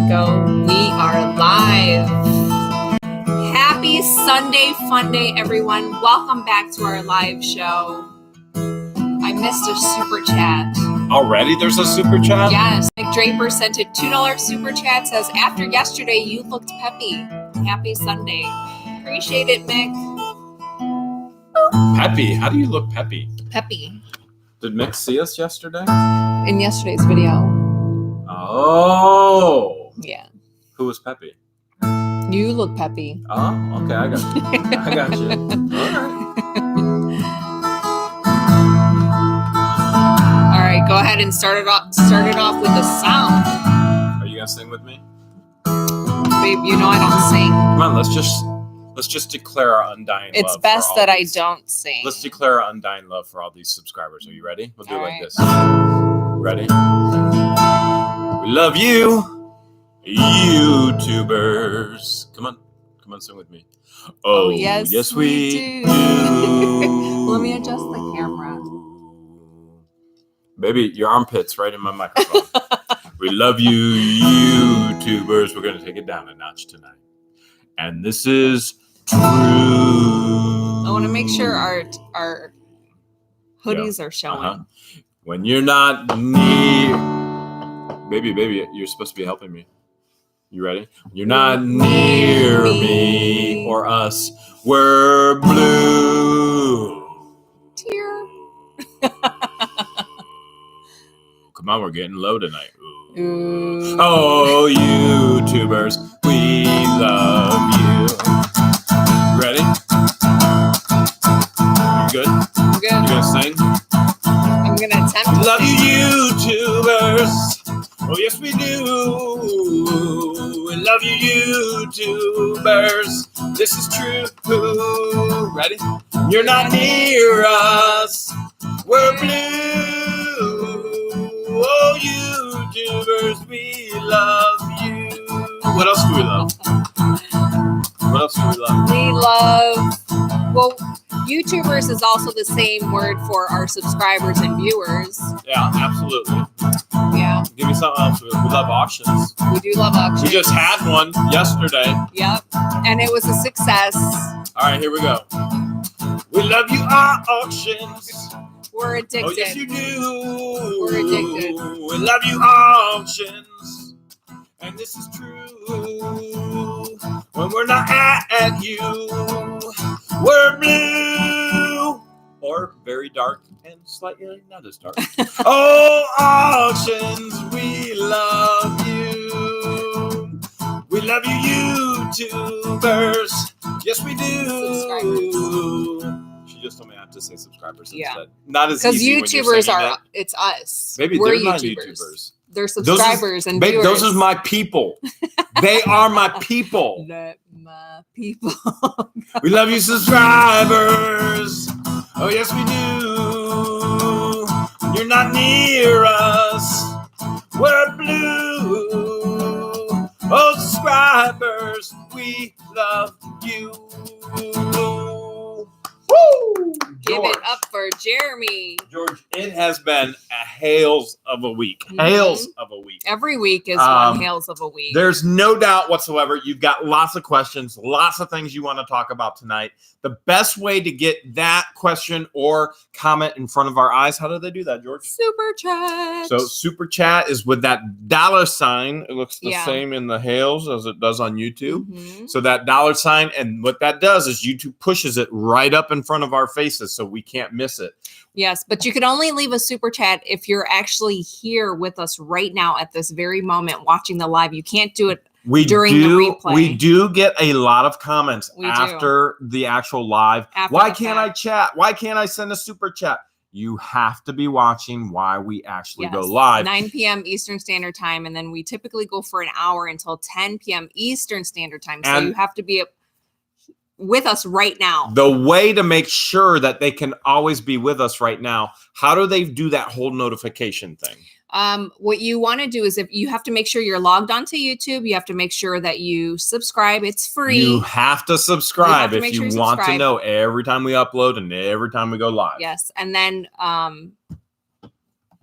go. We are live. Happy Sunday Fun Day, everyone. Welcome back to our live show. I missed a super chat. Already there's a super chat? Yes. Mick Draper sent a $2 super chat. Says, after yesterday, you looked peppy. Happy Sunday. Appreciate it, Mick. Peppy? How do you look peppy? Peppy. Did Mick see us yesterday? In yesterday's video. Oh. Yeah. Who was Peppy? You look peppy. Oh, okay. I got you. I got you. All right, go ahead and start it off with the sound. Are you gonna sing with me? Babe, you know I don't sing. Come on, let's just declare our undying love. It's best that I don't sing. Let's declare our undying love for all these subscribers. Are you ready? We'll do it like this. Ready? We love you, YouTubers. Come on, sing with me. Oh yes, we do. Let me adjust the camera. Baby, your armpit's right in my microphone. We love you, YouTubers. We're going to take it down a notch tonight. And this is true. I want to make sure our hoodies are showing. Uh-huh. When you're not near... Baby, you're supposed to be helping me. You ready? You're not near me or us. We're blue. Tear. Come on, we're getting low tonight. Ooh. Oh, YouTubers, we love you. Ready? You good? I'm good. You gonna sing? I'm gonna attempt to Love sing. you, YouTubers. Oh, yes, we do. We love you, YouTubers. This is true. Ready? You're not near us. We're blue. Oh, YouTubers, we love you. What else do we love? What else do we love? We love, well, YouTubers is also the same word for our subscribers and viewers. Yeah, absolutely. Yeah. Give me something else. We love auctions. We do love auctions. We just had one yesterday. Yep. And it was a success. All right, here we go. We love you, auctions. We're addicted. Oh, yes, you do. We're addicted. We love you, auctions. And this is true. When we're not at you, we're blue. Or very dark and slightly not as dark. Oh, auctions, we love you. We love you, YouTubers. Yes, we do. She just told me I have to say subscribers instead. Not as easy when you're YouTubers saying are, that. it's us. Maybe we're they're not YouTubers. YouTubers. They're subscribers and babe, viewers. those are my people. They are my people. My people. We love you, subscribers. Oh, yes, we do. You're not near us. We're blue. Oh, subscribers, we love you. Woo! Give it up for Jeremy. George, it has been a Hales of a week. Hales of a week. Every week is one Hales of a week. There's no doubt whatsoever. You've got lots of questions, lots of things you want to talk about tonight. The best way to get that question or comment in front of our eyes, how do they do that, George? Super chat. So super chat is with that $sign. It looks the same in the Hales as it does on YouTube. Mm-hmm. So that $sign, and what that does is YouTube pushes it right up in front of our faces so we can't miss it. Yes, but you can only leave a super chat if you're actually here with us right now at this very moment watching the live. You can't do it during the replay. We do get a lot of comments after the actual live. Why can't I chat? Why can't I send a super chat? You have to be watching while we actually go live. 9 p.m. Eastern Standard Time, and then we typically go for an hour until 10 p.m. Eastern Standard Time. So you have to be with us right now. The way to make sure that they can always be with us right now, how do they do that whole notification thing? What you want to do is, if you have to make sure you're logged onto YouTube, you have to make sure that you subscribe. It's free. You have to subscribe if you want to know every time we upload and every time we go live. Yes. And then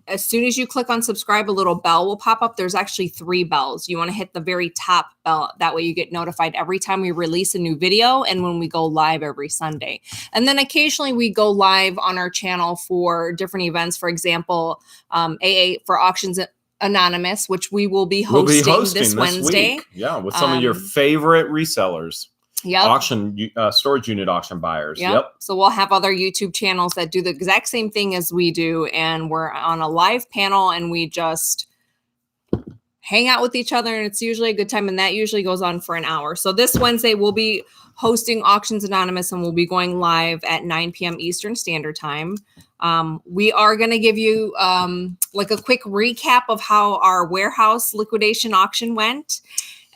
as soon as you click on subscribe, a little bell will pop up. There's actually 3 bells. You want to hit the very top bell. That way you get notified every time we release a new video and when we go live every Sunday. And then occasionally we go live on our channel for different events. For example, AA for Auctions Anonymous, which we will be hosting this Wednesday. Week. Yeah, with some of your favorite resellers. Yep. Auction, storage unit auction buyers. Yep. So we'll have other YouTube channels that do the exact same thing as we do. And we're on a live panel and we just hang out with each other. And it's usually a good time. And that usually goes on for an hour. So this Wednesday, we'll be hosting Auctions Anonymous and we'll be going live at 9 p.m. Eastern Standard Time. We are going to give you like a quick recap of how our warehouse liquidation auction went.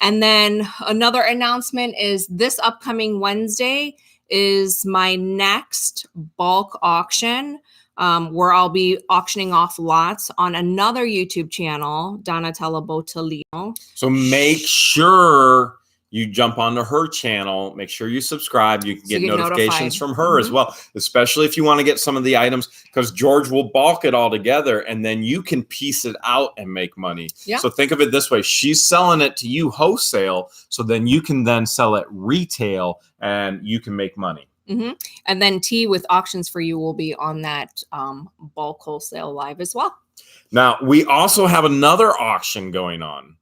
And then another announcement is this upcoming Wednesday is my next bulk auction where I'll be auctioning off lots on another YouTube channel, Donatella Bottolino. So make sure you jump onto her channel. Make sure you subscribe. You can get notifications from her as well, especially if you want to get some of the items, because George will bulk it all together and then you can piece it out and make money. Yep. So think of it this way. She's selling it to you wholesale. So then you can then sell it retail and you can make money. Mm-hmm. And then T with Auctions for You will be on that bulk wholesale live as well. Now, we also have another auction going on.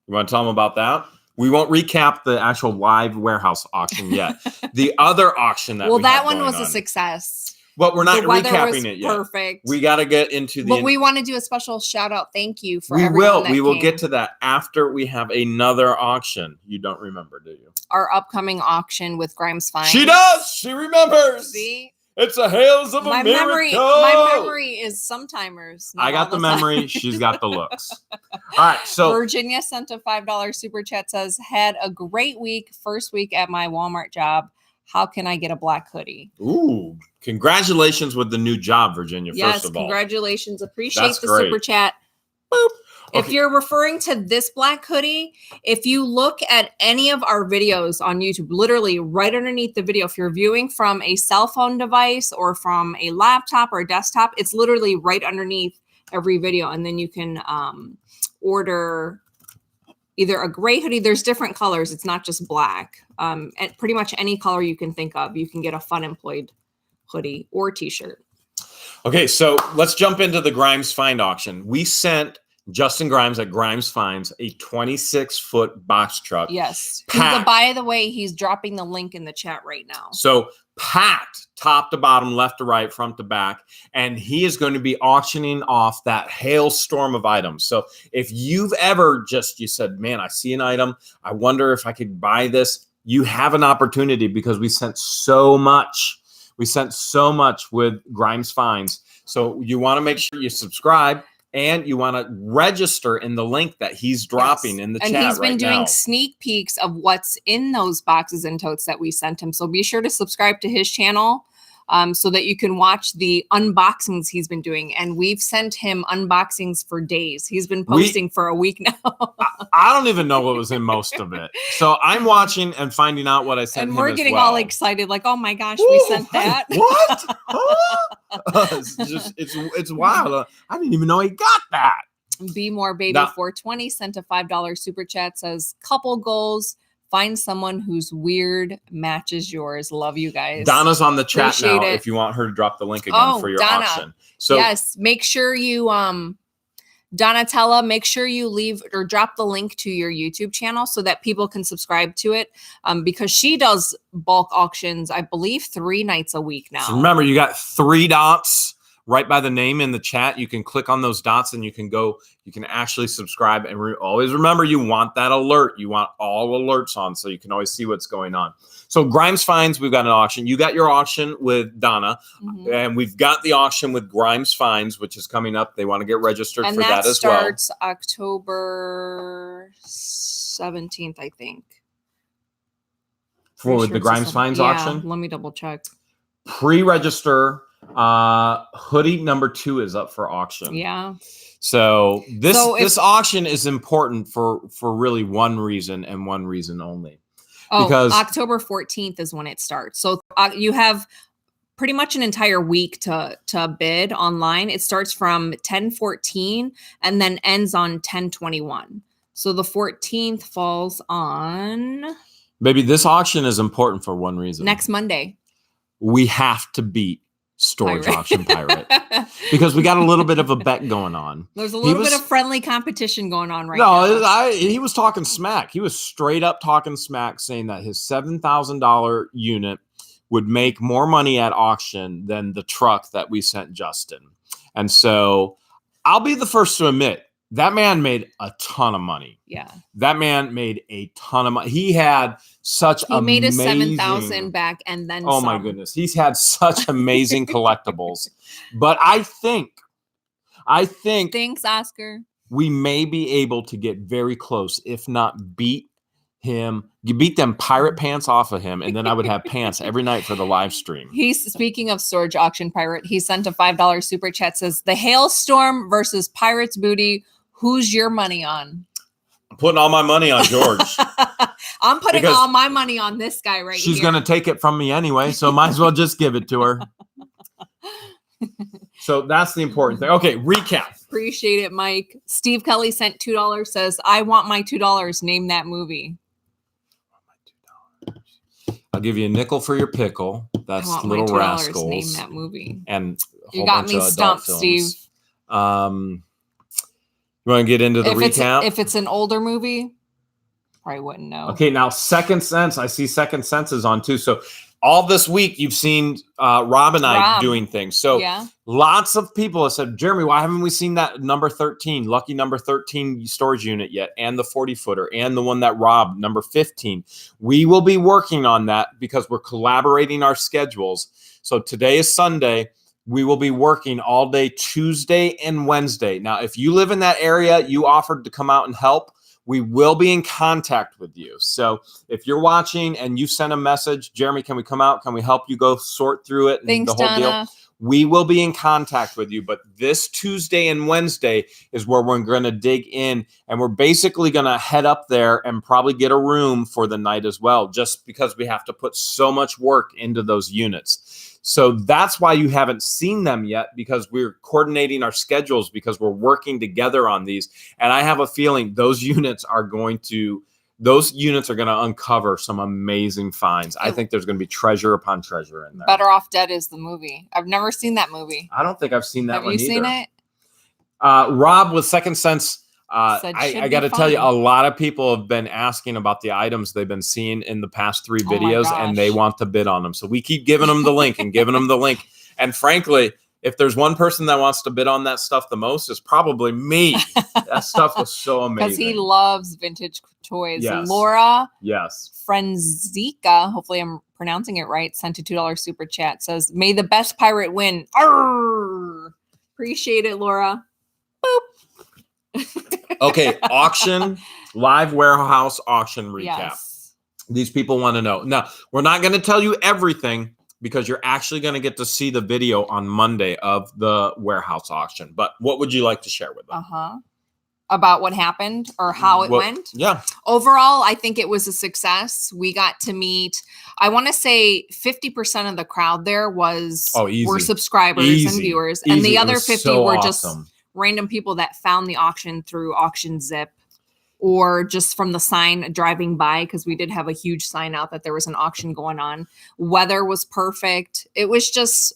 You want to tell them about that? We won't recap the actual live warehouse auction yet. The other auction that that one was a success. But we're not recapping it yet. Perfect. We got to get into the. But we want to do a special shout out. Thank you for everyone. We will get to that after we have another auction. You don't remember, do you? Our upcoming auction with Grimes Fine. She does. She remembers. See. It's a Hales of America. My memory is sometimers. I got the memory. She's got the looks. All right. So Virginia sent a $5 super chat, says, had a great week. First week at my Walmart job. How can I get a black hoodie? Ooh, congratulations with the new job, Virginia. First of all. Congratulations. Appreciate the super chat. Boop. Okay. If you're referring to this black hoodie, if you look at any of our videos on YouTube, literally right underneath the video, if you're viewing from a cell phone device or from a laptop or a desktop, it's literally right underneath every video. And then you can order either a gray hoodie. There's different colors. It's not just black. And pretty much any color you can think of, you can get a Fun Employed hoodie or t-shirt. Okay, so let's jump into the Grimes Find auction. We sent Justin Grimes at Grimes Finds a 26-foot box truck. Yes. By the way, he's dropping the link in the chat right now. So packed top to bottom, left to right, front to back. And he is going to be auctioning off that hailstorm of items. So if you've ever you said, man, I see an item, I wonder if I could buy this. You have an opportunity because we sent so much. We sent so much with Grimes Finds. So you want to make sure you subscribe. And you want to register in the link that he's dropping in the chat right now. And he's been doing sneak peeks of what's in those boxes and totes that we sent him. So be sure to subscribe to his channel so that you can watch the unboxings he's been doing. And we've sent him unboxings for days. He's been posting for a week now. I don't even know what was in most of it. So I'm watching and finding out what I sent him. And we're getting all excited, like, oh my gosh, we sent that. What? It's wild. I didn't even know he got that. Be More Baby 420 sent a $5 super chat, says, couple goals. Find someone whose weird matches yours. Love you guys. Donna's on the chat now if you want her to drop the link again for your auction. So yes, make sure you Donatella, make sure you leave or drop the link to your YouTube channel so that people can subscribe to it because she does bulk auctions, I believe, 3 nights a week now. So remember, you got 3 dots right by the name in the chat. You can click on those dots and you can actually subscribe. And always remember, you want that alert. You want all alerts on so you can always see what's going on. So Grimes Finds, we've got an auction. You got your auction with Donna, and we've got the auction with Grimes Finds, which is coming up. They want to get registered for that as well. And that starts October 17th, I think. For the Grimes Finds auction? Let me double check. Pre-register. Hoodie number 2 is up for auction. Yeah. So this auction is important for really one reason and one reason only. Because October 14th is when it starts. So you have pretty much an entire week to bid online. It starts from 10/14 and then ends on 10/21. So the 14th falls on Baby, this auction is important for one reason. next Monday. We have to beat Storage Pirate. Auction Pirate because we got a little bit of a bet going on. There's a little bit of friendly competition going on right now. He was talking smack. He was straight up talking smack, saying that his $7,000 unit would make more money at auction than the truck that we sent Justin. And so I'll be the first to admit, that man made a ton of money. Yeah. That man made a ton of money. He had such amazing... He made his 7,000 back and then Oh some. my goodness. He's had such amazing collectibles. But I think Thanks, Oscar. we may be able to get very close, if not beat him. You beat them pirate pants off of him, and then I would have pants every night for the live stream. He's speaking of Storage Auction Pirate. He sent a $5 super chat. Says the Hailstorm versus Pirates Booty. Who's your money on? I'm putting all my money on George. I'm putting all my money on this guy right here. She's going to take it from me anyway, so might as well just give it to her. So that's the important thing. Okay, recap. Appreciate it, Mike. Steve Kelly sent $2. Says, I want my $2. Name that movie. I'll give you a nickel for your pickle. That's Little Rascals. Name that movie. And you got me stumped, Steve. You want to get into the recap? If it's an older movie, probably wouldn't know. Okay, now Second Sense. I see Second Sense is on too. So all this week you've seen Rob and I doing things. So lots of people have said, Jeremy, why haven't we seen that number 13, lucky number 13 storage unit yet, and the 40-footer, and the one that Rob, number 15. We will be working on that because we're collaborating our schedules. So today is Sunday. We will be working all day Tuesday and Wednesday. Now, if you live in that area, you offered to come out and help. We will be in contact with you. So if you're watching and you send a message, Jeremy, can we come out? Can we help you go sort through it? And Thanks, the whole Donna. deal? We will be in contact with you. But this Tuesday and Wednesday is where we're going to dig in. And we're basically going to head up there and probably get a room for the night as well, just because we have to put so much work into those units. So that's why you haven't seen them yet, because we're coordinating our schedules, because we're working together on these. And I have a feeling those units are going to uncover some amazing finds. I think there's going to be treasure upon treasure in there. Better Off Dead is the movie. I've never seen that movie. I don't think I've seen that one either. Have you seen it? Rob with Second Sense. I got to tell you, a lot of people have been asking about the items they've been seeing in the past 3 videos, and they want to bid on them. So we keep giving them the link and giving them the link. And frankly, if there's one person that wants to bid on that stuff the most, it's probably me. That stuff was so amazing. Because he loves vintage toys. Yes. Laura Yes. Frenzika, hopefully I'm pronouncing it right, sent a $2 super chat. Says, may the best pirate win. Arr! Appreciate it, Laura. Boop. Okay, auction, live warehouse auction recap. Yes. These people want to know. Now, we're not going to tell you everything because you're actually going to get to see the video on Monday of the warehouse auction. But what would you like to share with them? About what happened or how it went? Yeah. Overall, I think it was a success. We got to meet, I want to say 50% of the crowd there were subscribers and viewers. And the other 50 were just random people that found the auction through Auction Zip or just from the sign driving by, because we did have a huge sign out that there was an auction going on. Weather was perfect. It was just,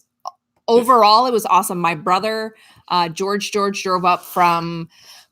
overall, it was awesome. My brother, George drove up from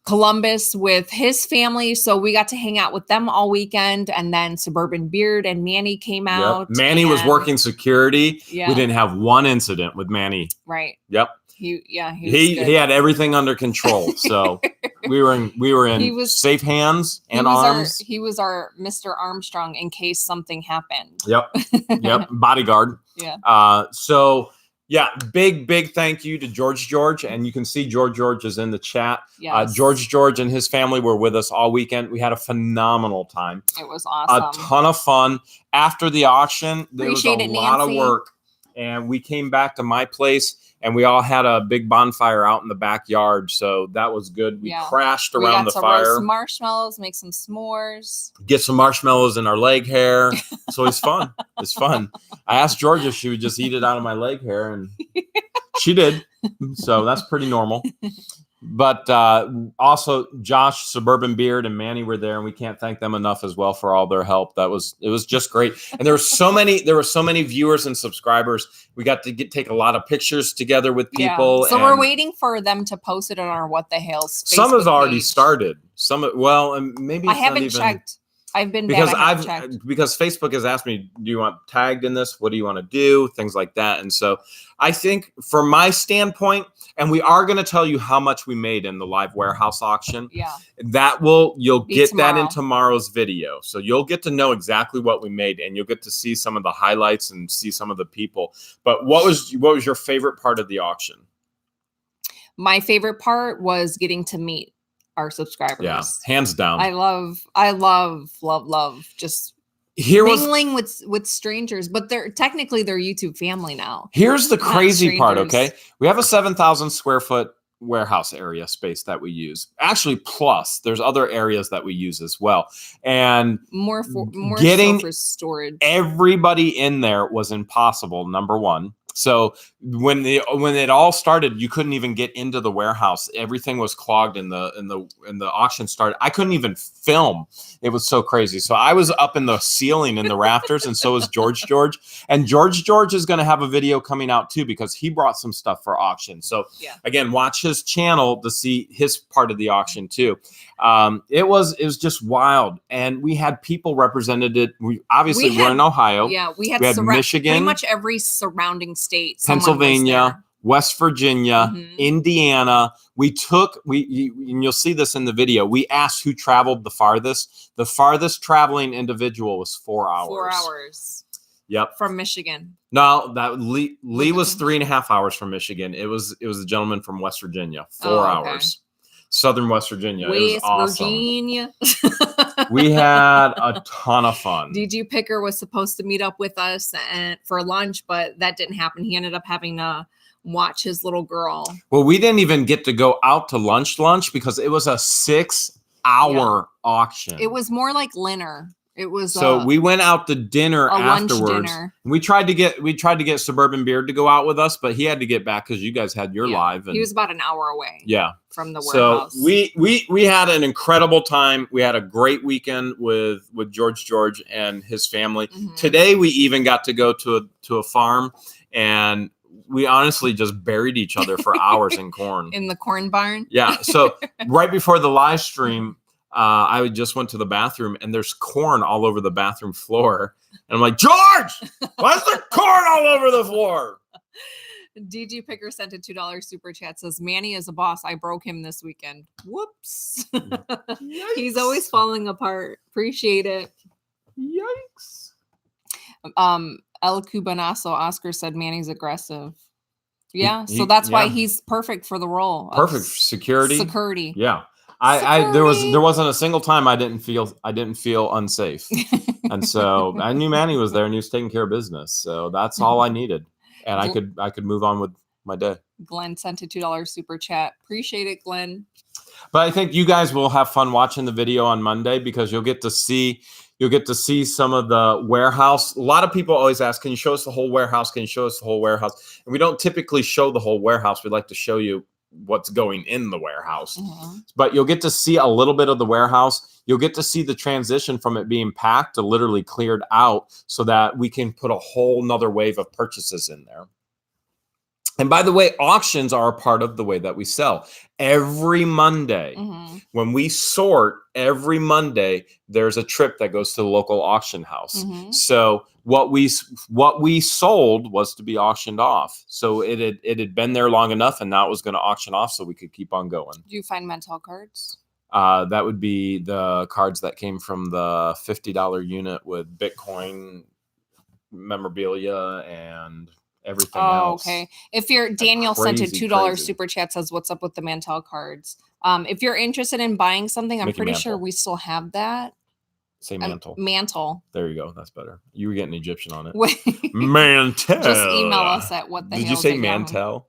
Columbus with his family, so we got to hang out with them all weekend. And then Suburban Beard and Manny came out. Yep. Manny was working security. Yeah. We didn't have one incident with Manny. Right. Yep. He had everything under control. So we were in safe hands and arms. He was our Mr. Armstrong in case something happened. Yep. Bodyguard. Yeah. So yeah, big thank you to George, and you can see George is in the chat. Yes. George and his family were with us all weekend. We had a phenomenal time. It was awesome. A ton of fun. After the auction, there was a lot of work, and we came back to my place and we all had a big bonfire out in the backyard. So that was good. We crashed around the fire. Roast marshmallows, make some s'mores. Get some marshmallows in our leg hair. It's always fun. It's fun. I asked Georgia if she would just eat it out of my leg hair, and she did. So that's pretty normal. But also Josh, Suburban Beard, and Manny were there, and we can't thank them enough as well for all their help. It was just great. And there were so many viewers and subscribers. We got to take a lot of pictures together with people. Yeah. So we're waiting for them to post it on our What the Hales Facebook Some have already page. started. And maybe I haven't checked. I've been because checked. because Facebook has asked me, do you want tagged in this? What do you want to do? Things like that. And so I think from my standpoint, and we are going to tell you how much we made in the live warehouse auction. Yeah. You'll get that in tomorrow's video. So you'll get to know exactly what we made, and you'll get to see some of the highlights and see some of the people. But what was your favorite part of the auction? My favorite part was getting to meet our subscribers. Yeah, hands down. I love just mingling with strangers, but they're YouTube family now. Here's the crazy part, okay? We have a 7,000 square foot warehouse area space that we use. Actually, plus there's other areas that we use as well. And more getting for storage. Everybody in there was impossible, number one. So when it all started, you couldn't even get into the warehouse. Everything was clogged in the auction started. I couldn't even film. It was so crazy. So I was up in the ceiling in the rafters, and so was George. And George is going to have a video coming out too, because he brought some stuff for auction. So again, watch his channel to see his part of the auction too. It was just wild, and we had people represented. We're in Ohio. Yeah, we had Michigan, pretty much every surrounding state, Pennsylvania, West Virginia, Indiana. And you'll see this in the video. We asked who traveled the farthest. The farthest traveling individual was 4 hours. 4 hours. Yep. From Michigan. No, that Lee was 3.5 hours from Michigan. It was a gentleman from West Virginia. 4 hours. Southern West Virginia. It was awesome. Virginia. We had a ton of fun. DG Picker was supposed to meet up with us for lunch, but that didn't happen. He ended up having to watch his little girl. Well, we didn't even get to go out to lunch because it was a 6-hour auction. It was more like Linner. It was so we went out to dinner afterwards. Lunch dinner. We tried to get Suburban Beard to go out with us, but he had to get back because you guys had your live. And he was about an hour away. Yeah, from the warehouse. So we had an incredible time. We had a great weekend with George and his family. Today we even got to go to a farm, and we honestly just buried each other for hours in corn. In the corn barn. Yeah. So right before the live stream, I just went to the bathroom, and there's corn all over the bathroom floor. And I'm like, George, why's there corn all over the floor? DG Picker sent a $2 super chat. Says, Manny is a boss. I broke him this weekend. Whoops. He's always falling apart. Appreciate it. Yikes. El Cubanazo Oscar said Manny's aggressive. Yeah. So that's why he's perfect for the role. Perfect security. Yeah. There wasn't a single time I didn't feel unsafe. And so I knew Manny was there, and he was taking care of business. So that's all I needed. And I could move on with my day. Glenn sent a $2 super chat. Appreciate it, Glenn. But I think you guys will have fun watching the video on Monday, because you'll get to see some of the warehouse. A lot of people always ask, can you show us the whole warehouse? Can you show us the whole warehouse? And we don't typically show the whole warehouse. We like to show you what's going in the warehouse. But you'll get to see a little bit of the warehouse. You'll get to see the transition from it being packed to literally cleared out, so that we can put a whole nother wave of purchases in there. And by the way, auctions are a part of the way that we sell. Every Monday, when we sort, every Monday, there's a trip that goes to the local auction house. So what we sold was to be auctioned off. So it had been there long enough, and now it was going to auction off, so we could keep on going. Do you find mental cards? That would be the cards that came from the $50 unit with Bitcoin memorabilia and everything else. Okay. If you're Daniel sent a $2 super chat, says, what's up with the Mantel cards? If you're interested in buying something, I'm pretty sure we still have that. Say mantle. Mantle. There you go. That's better. You were getting Egyptian on it. Wait. Mantel. Just email us at what the Did you say Mantel?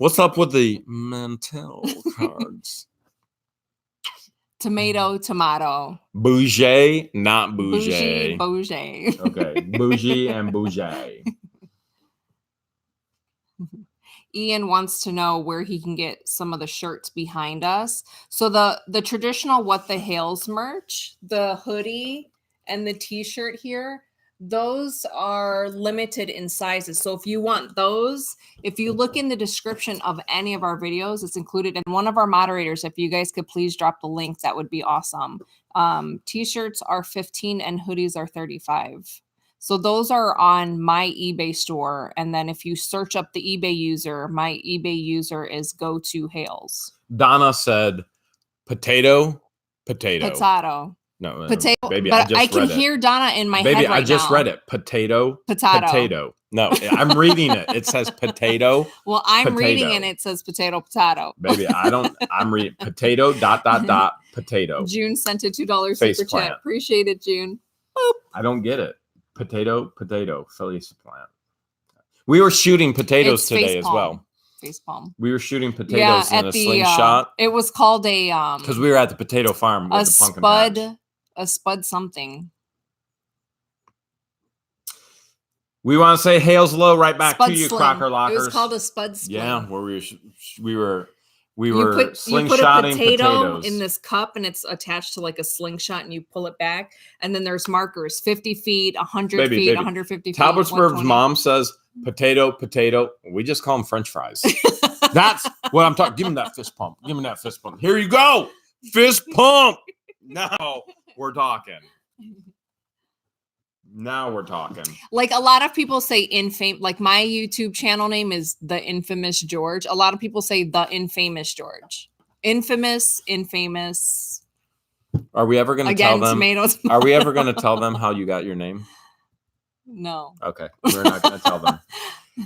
What's up with the Mantel cards? Tomato. Bougie, not bougie. Bougie. Okay, bougie and bougie. Ian wants to know where he can get some of the shirts behind us. So the traditional What the Hales merch, the hoodie and the t-shirt here, those are limited in sizes. So if you want those, if you look in the description of any of our videos, it's included. And one of our moderators, if you guys could please drop the link, that would be awesome. T-shirts are 15 and hoodies are 35. So those are on my eBay store. And then if you search up the eBay user, my eBay user is go to Hales. Donna said potato. No, potato. Baby, but I can read hear Donna in my head Baby, right I just now. read it. Potato. No, I'm reading it. It says potato. Well, I'm reading and it says potato. Baby, I'm reading potato ... potato. June sent a $2 super chat. Appreciate it, June. Boop. I don't get it. Potato, face plant. We were shooting potatoes today as well. Facepalm. We were shooting potatoes in a slingshot. It was called a because we were at the potato farm with the pumpkin patch. A spud something. We want to say Hales low right back spud to you, sling. Crocker Lockers. It was called a spud sling. Yeah, where we were slingshotting you put a potato potatoes in this cup and it's attached to like a slingshot and you pull it back and then there's markers 50 feet, 100 feet, 150 feet. Talbotsburg's mom says potato. We just call them French fries. That's what I'm talking. Give me that fist pump. Here you go. Fist pump. Now we're talking. Like a lot of people say like my YouTube channel name is The Infamous George. A lot of people say The Infamous George. Infamous. Are we ever going to tell them? Tomatoes. Are we ever going to tell them how you got your name? No. Okay. We're not going to tell them.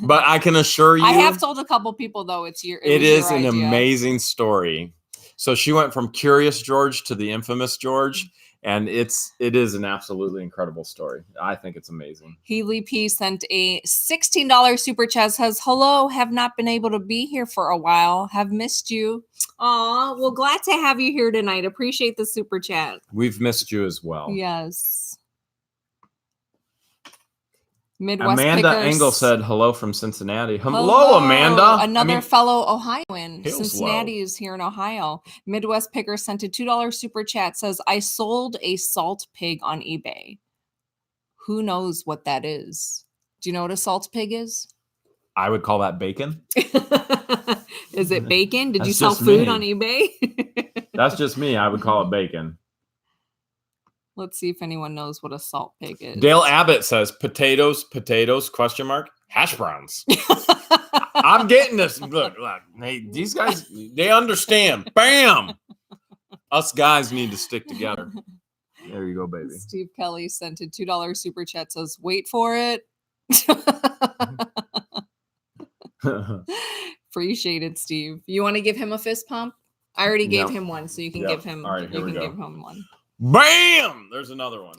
But I can assure you. I have told a couple people though it is an amazing story. So she went from Curious George to the Infamous George. And it is an absolutely incredible story. I think it's amazing. Healy P sent a $16 super chat. Says, hello, have not been able to be here for a while. Have missed you. Aw, well, glad to have you here tonight. Appreciate the super chat. We've missed you as well. Yes. Midwest Amanda Pickers. Engel said hello from Cincinnati. Hello, Amanda. Another fellow Ohioan. Cincinnati is here in Ohio. Midwest Picker sent a $2 super chat. Says, I sold a salt pig on eBay. Who knows what that is? Do you know what a salt pig is? I would call that bacon. Is it bacon? Did you sell food on eBay? That's just me. I would call it bacon. Let's see if anyone knows what a salt pig is. Dale Abbott says potatoes, hash browns. I'm getting this. Look, hey, these guys, they understand. Bam! Us guys need to stick together. There you go, baby. Steve Kelly sent a $2 super chat. Says, wait for it. Appreciate it, Steve. You want to give him a fist pump? I already gave him one, so you can give him. All right, you can give him one. Bam! There's another one.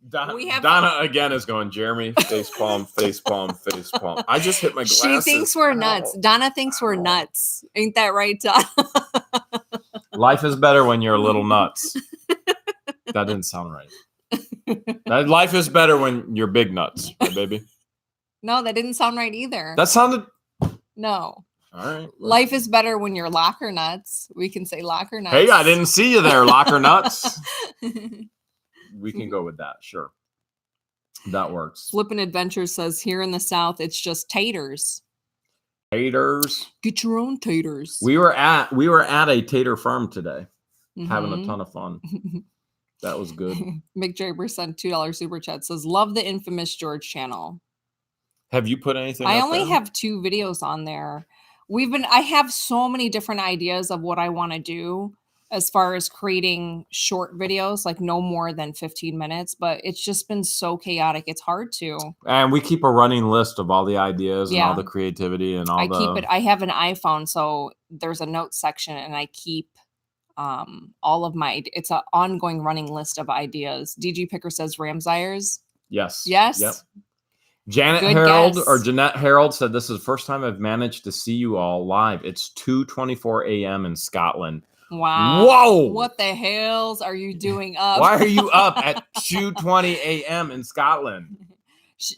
Donna again is going, Jeremy, face palm. I just hit my glasses. She thinks we're nuts. Donna thinks we're nuts. Ain't that right, Donna? Life is better when you're a little nuts. That didn't sound right. Life is better when you're big nuts, right, baby? No, that didn't sound right either. That sounded... No. All right. Life is better when you're locker nuts. We can say locker nuts. Hey, I didn't see you there, locker nuts. We can go with that. Sure. That works. Flippin' Adventures says here in the South, it's just taters. Taters. Get your own taters. We were at a tater farm today, having a ton of fun. That was good. Mick Draper sent $2 super chat. Says, love the Infamous George channel. Have you put anything? I only have 2 videos on there. I have so many different ideas of what I want to do as far as creating short videos, like no more than 15 minutes, but it's just been so chaotic. It's hard to. And we keep a running list of all the ideas and all the creativity and all I have an iPhone, so there's a notes section and I keep all of it's an ongoing running list of ideas. DG Picker says Ramsayers. Yes. Yes. Yep. Janet Good Harold guess. or Jeanette Harold said, this is the first time I've managed to see you all live. It's 2:24 a.m. in Scotland. Wow. Whoa! What the hells are you doing up? Why are you up at 2:20 a.m. in Scotland?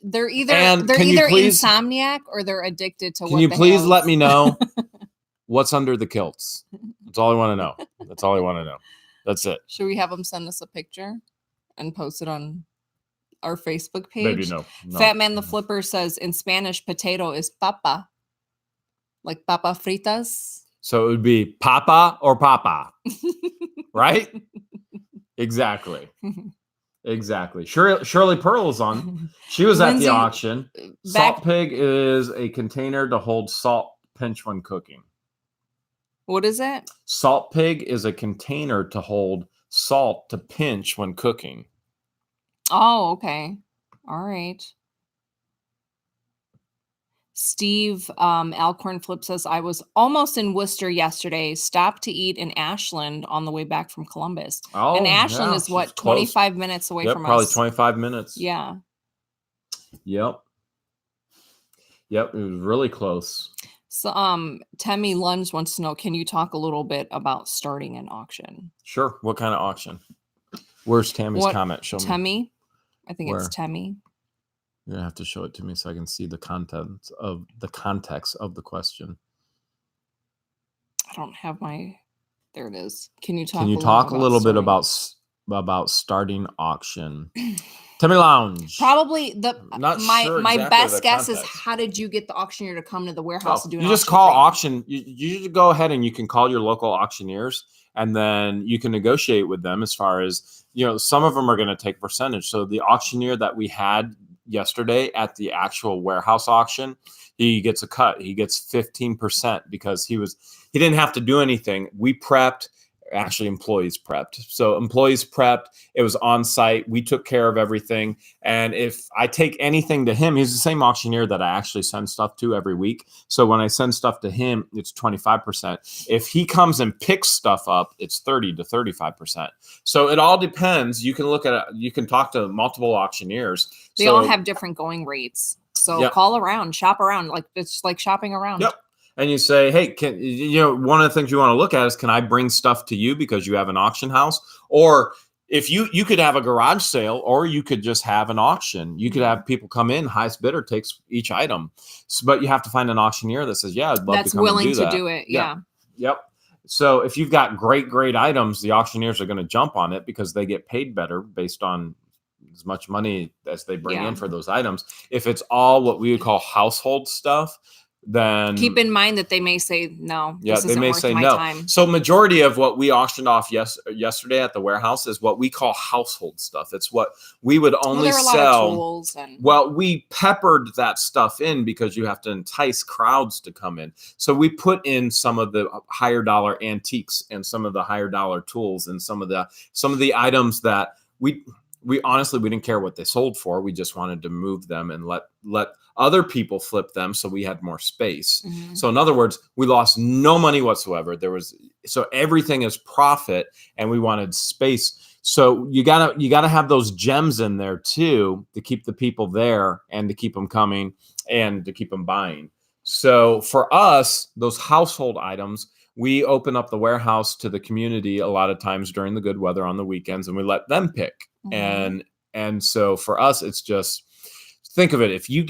They're either And can you please- insomniac or they're addicted to Can what you the please hells. let me know what's under the kilts? That's all I want to know. That's all I want to know. That's it. Should we have them send us a picture and post it on our Facebook page? Maybe no. Fat Man the Flipper says in Spanish, potato is papa. Like papa fritas. So it would be papa or papa, right? Exactly. Exactly. Shirley Pearl is on. She was at Lindsay, the auction. Salt pig is a container to hold salt pinch when cooking. What is it? Salt pig is a container to hold salt to pinch when cooking. Oh, okay. All right. Steve Alcorn Flip says, I was almost in Worcester yesterday. Stopped to eat in Ashland on the way back from Columbus. Oh, and Ashland yeah, is what, close. 25 minutes away from probably us? 25 minutes. Yeah. Yep. It was really close. So Temmie Lunge wants to know, can you talk a little bit about starting an auction? Sure. What kind of auction? Where's Tammy's comment? Show me. Temmie? I think Where? it's Temmie. You're gonna have to show it to me so I can see the context of the question. I don't have my. There it is. Can you talk? Can you talk a little bit about starting auction? Temmie Lounge. Probably my best guess is, context. how did you get the auctioneer to come to the warehouse to do an auction? You just call auction. You just go ahead and you can call your local auctioneers, and then you can negotiate with them as far as, some of them are going to take percentage. So the auctioneer that we had yesterday at the actual warehouse auction, he gets a cut. He gets 15% because he didn't have to do anything. We prepped. Actually, employees prepped. So employees prepped. It was on site. We took care of everything. And if I take anything to him, he's the same auctioneer that I actually send stuff to every week. So when I send stuff to him, it's 25%. If he comes and picks stuff up, it's 30 to 35%. So it all depends. You can look at it. You can talk to multiple auctioneers. They all have different going rates. So call around, shop around. Like it's like shopping around. Yep. And you say, hey, one of the things you want to look at is, can I bring stuff to you because you have an auction house? Or if you could have a garage sale, or you could just have an auction. You could have people come in, highest bidder takes each item. But you have to find an auctioneer that says, yeah, I'd love to come willing and do that. Do it. Yeah. Yep. So if you've got great items, the auctioneers are going to jump on it because they get paid better based on as much money as they bring in for those items. If it's all what we would call household stuff, then keep in mind that they may say no. Yeah, they may say no. Time. So majority of what we auctioned off yesterday at the warehouse is what we call household stuff. It's what we would only sell. A lot of tools well, we peppered that stuff in because you have to entice crowds to come in. So we put in some of the higher dollar antiques and some of the higher dollar tools and some of the items that we honestly, we didn't care what they sold for. We just wanted to move them and let other people flip them so we had more space. Mm-hmm. So in other words, we lost no money whatsoever. So everything is profit, and we wanted space. So you gotta have those gems in there too to keep the people there and to keep them coming and to keep them buying. So for us, those household items, we open up the warehouse to the community a lot of times during the good weather on the weekends, and we let them pick. Mm-hmm. And so for us, it's just, think of it. If you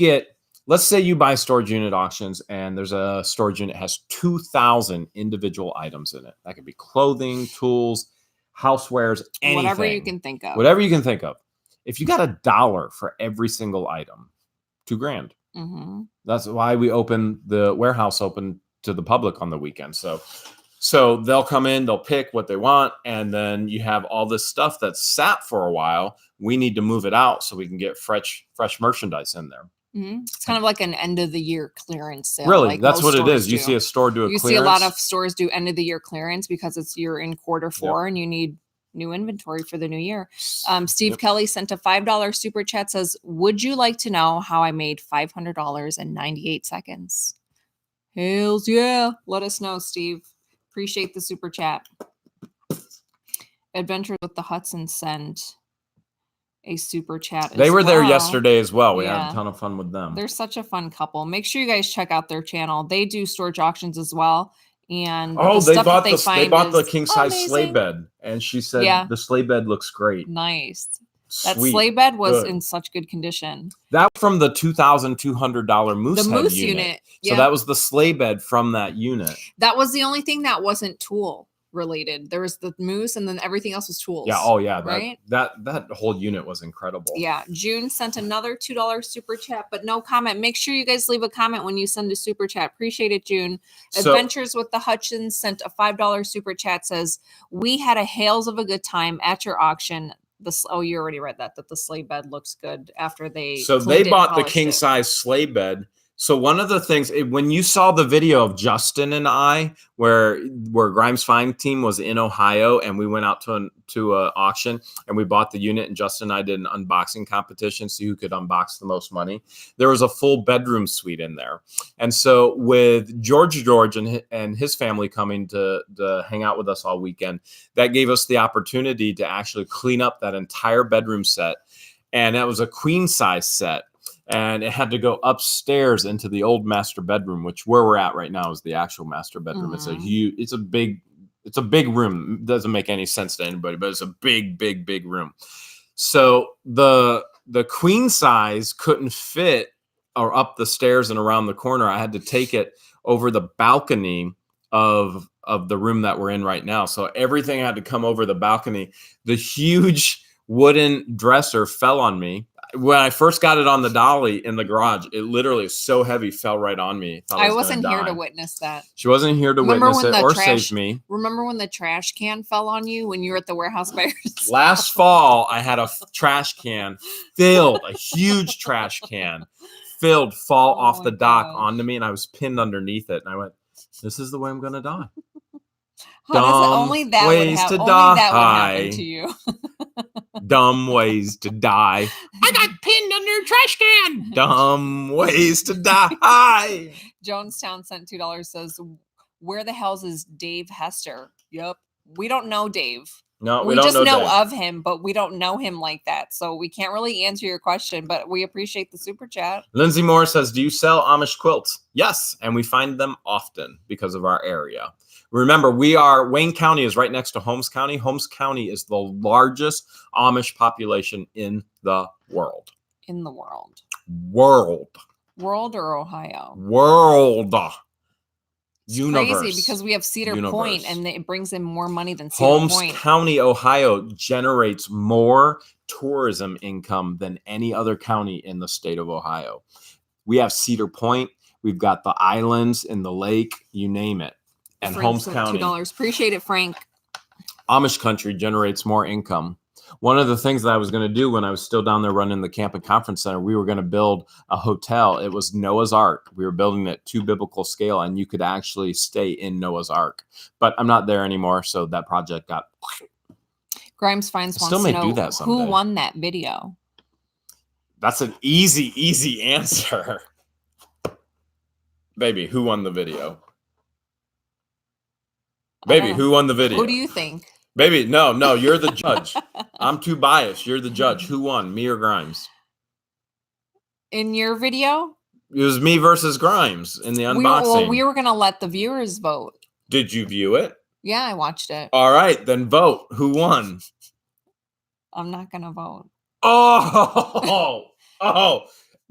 let's say you buy storage unit auctions and there's a storage unit that has 2,000 individual items in it. That could be clothing, tools, housewares, anything. Whatever you can think of. Whatever you can think of. If you got $1 for every single item, $2,000. Mm-hmm. That's why we open the warehouse open to the public on the weekend. So they'll come in, they'll pick what they want, and then you have all this stuff that's sat for a while. We need to move it out so we can get fresh merchandise in there. Mm-hmm. It's kind of like an end of the year clearance sale. Really, like that's what it is. You see a store do a clearance. You see a lot of stores do end of the year clearance because you're in quarter 4 and you need new inventory for the new year. Steve Kelly sent a $5 super chat, says, would you like to know how I made $500 in 98 seconds? Hales, yeah. Let us know, Steve. Appreciate the super chat. Adventures with the Hudson sent a super chat. They were there well. yesterday as well. We had Yeah. a ton of fun with them. They're such a fun couple. Make sure you guys check out their channel. They do storage auctions as well. And they bought the is king size sleigh amazing. bed, and she said Yeah. the sleigh bed looks great. Nice. That Sweet. sleigh bed was Good. in such good condition. That was from the $2,200 moose The head moose unit. unit. So that was the sleigh bed from that unit. That was the only thing that wasn't tool related. There was the moose, and then everything else was tools. Yeah. Oh yeah. Right. That whole unit was incredible. Yeah. June sent another $2 super chat, but no comment. Make sure you guys leave a comment when you send a super chat. Appreciate it, June. Adventures with the Hutchins sent a $5 super chat. Says, we had a Hales of a good time at your auction. You already read that the sleigh bed looks good after they. So they bought the king size sleigh bed. So one of the things, when you saw the video of Justin and I, where Grimes Fine Team was in Ohio, and we went out to an auction and we bought the unit, and Justin and I did an unboxing competition, see who could unbox the most money. There was a full bedroom suite in there. And so with George and his family coming to hang out with us all weekend, that gave us the opportunity to actually clean up that entire bedroom set. And that was a queen size set. And it had to go upstairs into the old master bedroom, which where we're at right now is the actual master bedroom. Mm-hmm. It's a big room. It doesn't make any sense to anybody, but it's a big room. So the queen size couldn't fit or up the stairs and around the corner. I had to take it over the balcony of the room that we're in right now. So everything had to come over the balcony. The huge wooden dresser fell on me. When I first got it on the dolly in the garage, it literally is so heavy, fell right on me. I wasn't here to witness that. She wasn't here to witness it or save me. Remember when the trash can fell on you when you were at the warehouse by yourself? Last fall, I had a trash can filled, a huge trash can filled, fall off the dock onto me, and I was pinned underneath it. And I went, this is the way I'm going to die. Only that would happen to you. Dumb ways to die. I got pinned under a trash can. Dumb ways to die. Jonestown sent $2. Says, where the hell is Dave Hester? Yep. We don't know Dave. No, we just know of him, but we don't know him like that. So we can't really answer your question, but we appreciate the super chat. Lindsay Moore says, do you sell Amish quilts? Yes. And we find them often because of our area. Remember, Wayne County is right next to Holmes County. Holmes County is the largest Amish population in the world. In the world. World or Ohio? World. It's Universe. Crazy because we have Cedar Point, and it brings in more money than Cedar Holmes Point. County, Ohio generates more tourism income than any other county in the state of Ohio. We have Cedar Point. We've got the islands and the lake, you name it. And Frank's Holmes County. $2. Appreciate it, Frank. Amish country generates more income. One of the things that I was going to do when I was still down there running the Camp and Conference Center, we were going to build a hotel. It was Noah's Ark. We were building it to biblical scale, and you could actually stay in Noah's Ark. But I'm not there anymore, so that project got... Grimes Finds wants to know who won that video. That's an easy answer. Baby, who won the video? Baby, who won the video? Who do you think? Baby, no, you're the judge. I'm too biased. You're the judge. Who won, me or Grimes? In your video? It was me versus Grimes in the unboxing. We were going to let the viewers vote. Did you view it? Yeah, I watched it. All right, then vote. Who won? I'm not going to vote. Oh.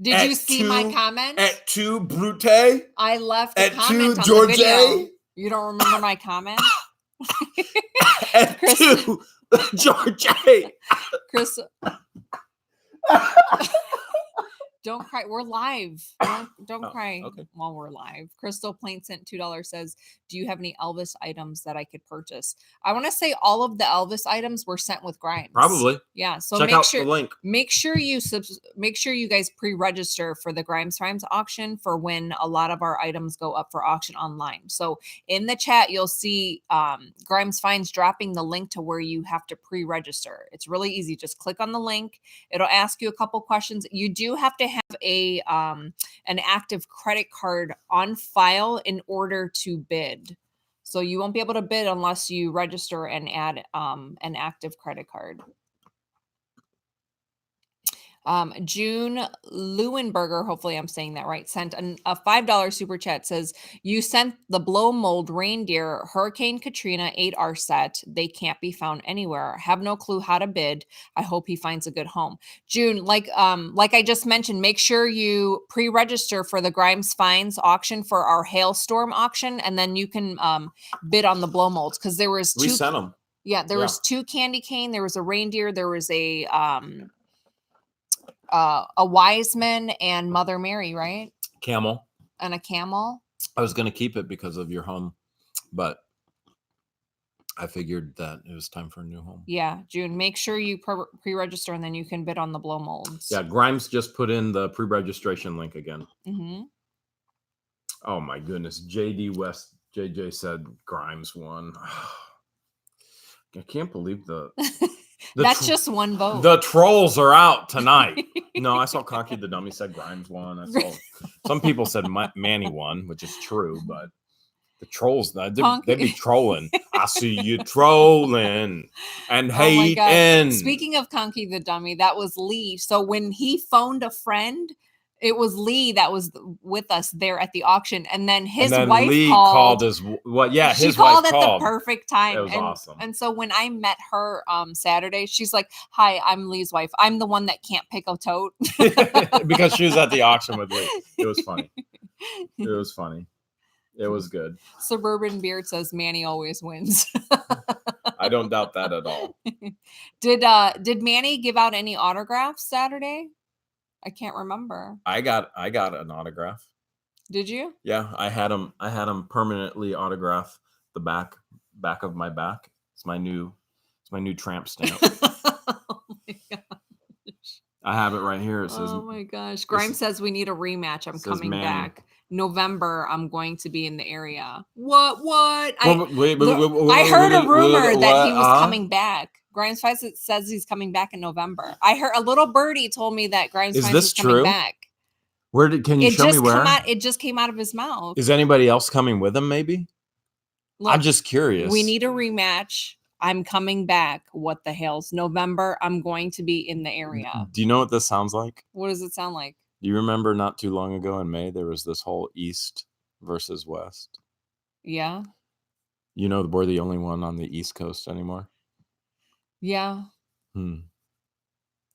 Did you see my comment? At 2 Brute? I left a comment on George the video. You don't remember my comment? At 2 George. Chris. Don't cry. We're live. Don't cry while we're live. Crystal Plain sent $2. Says, do you have any Elvis items that I could purchase? I want to say all of the Elvis items were sent with Grimes. Probably. Yeah. So check out the link. Make sure you guys pre-register for the Grimes auction for when a lot of our items go up for auction online. So in the chat, you'll see Grimes Finds dropping the link to where you have to pre-register. It's really easy. Just click on the link. It'll ask you a couple questions. You do have to have an active credit card on file in order to bid. So you won't be able to bid unless you register and add an active credit card. June Leuenberger, hopefully I'm saying that right, sent a $5 super chat. Says, you sent the blow mold reindeer. Hurricane Katrina ate our set. They can't be found anywhere. Have no clue how to bid. I hope he finds a good home. June, like I just mentioned, make sure you pre-register for the Grimes Finds auction for our hailstorm auction, and then you can bid on the blow molds, because there was We sent them. Yeah, there was 2 candy cane. There was a reindeer. There was a Wiseman and Mother Mary, right? Camel. And a camel. I was going to keep it because of your home, but I figured that it was time for a new home. Yeah, June. Make sure you pre-register, and then you can bid on the blow molds. Yeah, Grimes just put in the pre-registration link again. Mm-hmm. Oh my goodness. JJ said Grimes won. I can't believe that's just one vote. The trolls are out tonight. No, I saw Conky the Dummy said Grimes won. I saw some people said Manny won, which is true, but the trolls, they'd be trolling. I see you trolling and hating. Speaking of Conky the Dummy, that was Lee. So when he phoned a friend, it was Lee that was with us there at the auction, and then his wife Lee called his wife she called at the perfect time. It was awesome. And so when I met her Saturday, she's like, "Hi, I'm Lee's wife. I'm the one that can't pick a tote." Because she was at the auction with Lee. It was funny. It was funny. It was good. Suburban Beard says Manny always wins. I don't doubt that at all. Did Manny give out any autographs Saturday? I can't remember. I got an autograph. Did you? Yeah, I had him permanently autograph the back of my back. It's my new tramp stamp. Oh my gosh. I have it right here. It says, oh my gosh. Grimes says we need a rematch. I'm coming back. November, I'm going to be in the area. What? I heard a rumor that he was coming back. Grimes says he's coming back in November. I heard a little birdie told me that Grimes is coming back. Can you show me where? It just came out of his mouth. Is anybody else coming with him? Maybe. Look, I'm just curious. We need a rematch. I'm coming back. What the hell's November? I'm going to be in the area. Do you know what this sounds like? What does it sound like? Do you remember not too long ago in May, there was this whole East versus West? Yeah. You know, we're the only one on the East Coast anymore. Yeah. You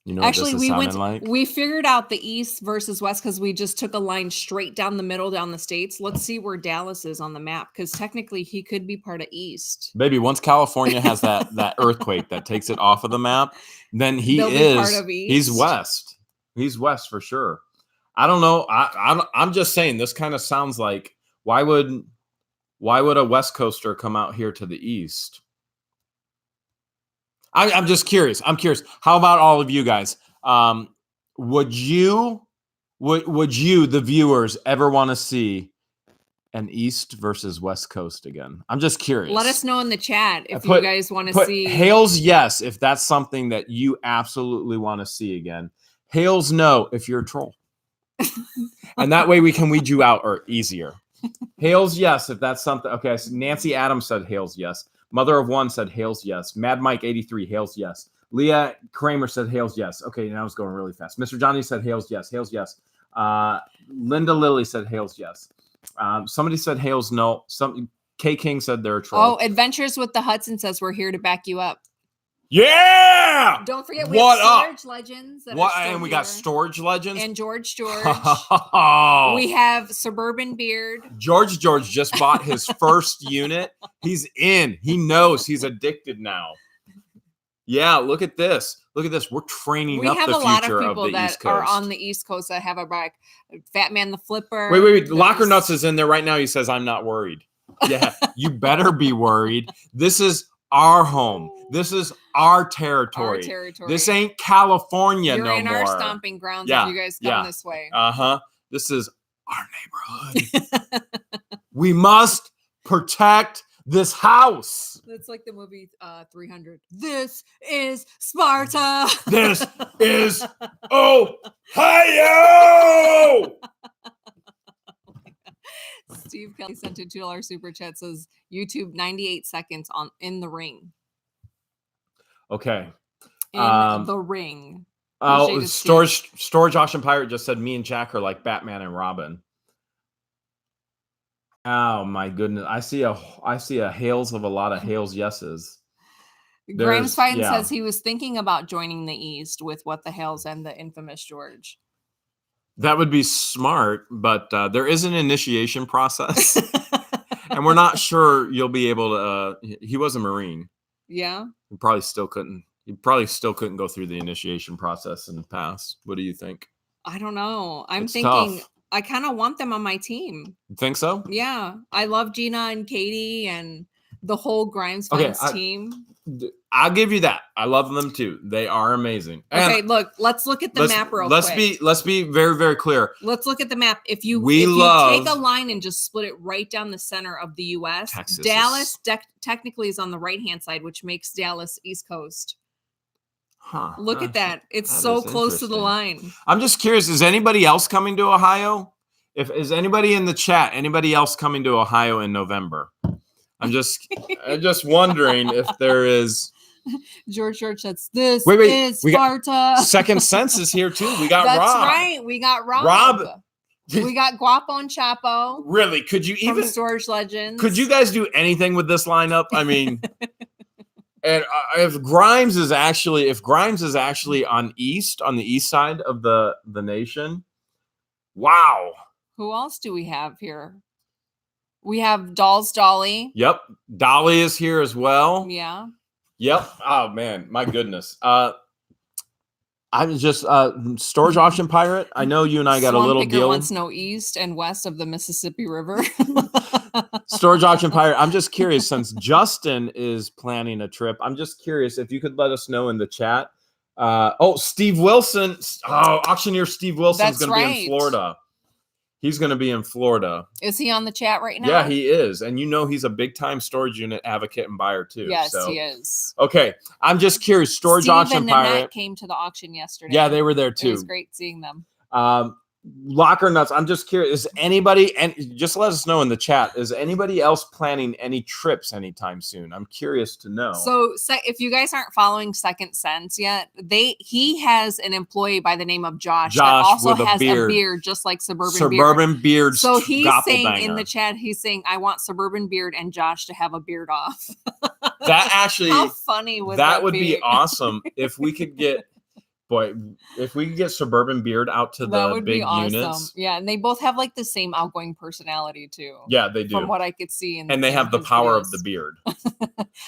know, actually, we figured out the East versus West because we just took a line straight down the middle, down the states. Let's see where Dallas is on the map, because technically he could be part of East. Baby, once California has that earthquake that takes it off of the map, then he's West. He's West for sure. I don't know. I'm just saying, this kind of sounds like, why would a West Coaster come out here to the East? I'm just curious. I'm curious. How about all of you guys? Would you, the viewers, ever want to see an East versus West Coast again? I'm just curious. Let us know in the chat if you guys want to see. Hales, yes, if that's something that you absolutely want to see again. Hales, no, if you're a troll. And that way we can weed you out or easier. Hales, yes, if that's something. Okay, so Nancy Adams said Hales, yes. Mother of One said Hales, yes. Mad Mike 83, Hales, yes. Leah Kramer said Hales, yes. Okay, now it's going really fast. Mr. Johnny said Hales, yes. Hales, yes. Linda Lilly said Hales, yes. Somebody said Hales, no. K King said they're a troll. Oh, Adventures with the Hudson says we're here to back you up. Yeah! Don't forget we have Storage Legends. And we got Storage Legends. And George. We have Suburban Beard. George just bought his first unit. He's in. He knows he's addicted now. Yeah, look at this. Look at this. We're training up the future of the East Coast. We have a lot of people that are on the East Coast that have a bike. Fat Man the Flipper. Wait. Locker Nuts is in there right now. He says, I'm not worried. Yeah, you better be worried. This is our home. This is our territory. This ain't California no more. You're in our stomping grounds if you guys come this way. This is our neighborhood. We must protect this house. It's like the movie 300. This is Sparta. This is Ohio. Steve Kelly sent a $2 super chat, says YouTube 98 seconds in the ring. Okay. In the ring. Appreciate Oh, it, Steve. storage auction pirate just said me and Jack are like Batman and Robin. Oh my goodness. I see a Hales of a lot of Hales yeses. Grimes Fine says he was thinking about joining the East with what the Hales and the infamous George. That would be smart, but there is an initiation process. And we're not sure you'll be able to he was a Marine. Yeah. He probably still couldn't go through the initiation process and pass. What do you think? I don't know. I'm It's thinking tough. I kind of want them on my team. You think so? Yeah. I love Gina and Katie and the whole Grimes Fines team. I'll give you that. I love them too. They are amazing. Okay, And look, let's look at the map real quick. Let's be very, very clear. Let's look at the map. If you take a line and just split it right down the center of the U.S., Dallas technically is on the right-hand side, which makes Dallas East Coast. Huh. Look at that. It's so close to the line. I'm just curious, is anybody else coming to Ohio? Is anybody in the chat, anybody else coming to Ohio in November? I'm just wondering if there is. George says this is Sparta. Second Sense is here too. We got Rob. That's right. We got Rob. We got Guapo and Chapo. Really? Could you even Storage Legends? Could you guys do anything with this lineup? I mean, and if Grimes is actually on the east side of the nation, wow. Who else do we have here? We have Dolly. Yep, Dolly is here as well. Yeah. Yep. Oh man, my goodness. I'm just storage auction pirate. I know you and I got a little deal. Wants to know east and west of the Mississippi River. Storage auction pirate. I'm just curious, since Justin is planning a trip, I'm just curious if you could let us know in the chat. Steve Wilson. Auctioneer Steve Wilson is going to be in Florida. He's going to be in Florida. Is he on the chat right now? Yeah, he is. And he's a big-time storage unit advocate and buyer, too. Yes, he is. Okay. I'm just curious. Storage auction pirate. Steve and Nanette came to the auction yesterday. Yeah, they were there, too. It was great seeing them. Locker Nuts. I'm just curious. Is anybody, and just let us know in the chat, is anybody else planning any trips anytime soon? I'm curious to know. So if you guys aren't following Second Sense yet, he has an employee by the name of Josh that also has a beard just like Suburban Beard. So he's saying in the chat, I want Suburban Beard and Josh to have a beard off. That actually, how funny would that be awesome if we could get. Boy, if we could get Suburban Beard out to the big units. Yeah, and they both have like the same outgoing personality too. Yeah, they do. From what I could see. And they have the power of the beard.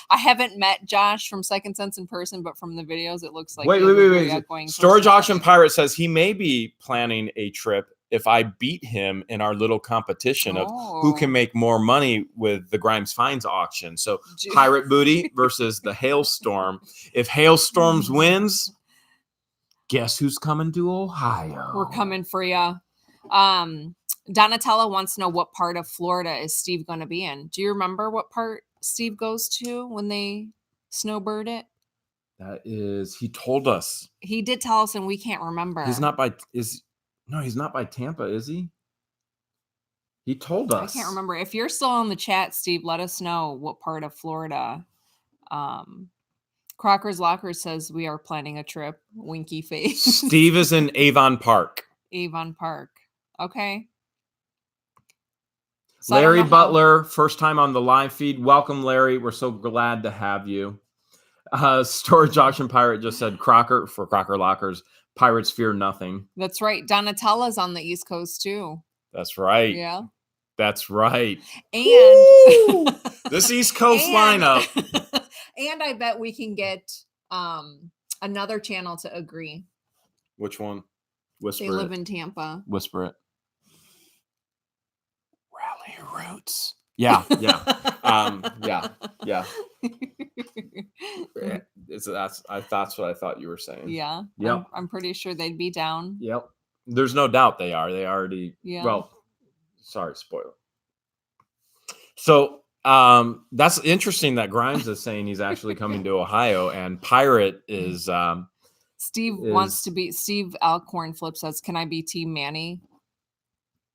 I haven't met Josh from Second Sense in person, but from the videos, it looks like wait. Storage Auction Pirate says he may be planning a trip if I beat him in our little competition of who can make more money with the Grimes Finds auction. So Pirate Booty versus the Hailstorm. If Hailstorms wins, guess who's coming to Ohio? We're coming for you. Donatella wants to know what part of Florida is Steve going to be in. Do you remember what part Steve goes to when they snowbird it? He told us. He did tell us, and we can't remember. He's not by Tampa, is he? He told us. I can't remember. If you're still on the chat, Steve, let us know what part of Florida. Crocker's Locker says we are planning a trip. Winky face. Steve is in Avon Park. Avon Park. Okay. So Larry Butler, first time on the live feed. Welcome, Larry. We're so glad to have you. Storage Auction Pirate just said Crocker for Crocker Lockers. Pirates fear nothing. That's right. Donatella's on the East Coast too. That's right. Yeah. That's right. And this East Coast lineup. And I bet we can get another channel to agree. Which one? Whisper. They live in Tampa. Whisper it. Rally Roots. Yeah. That's what I thought you were saying. Yeah. Yep. I'm pretty sure they'd be down. Yep. There's no doubt they are. They already. Yeah. Well, sorry, spoiler. So. That's interesting that Grimes is saying he's actually coming to Ohio, and Pirate is Steve wants to be Steve Alcorn Flip says, can I be Team Manny?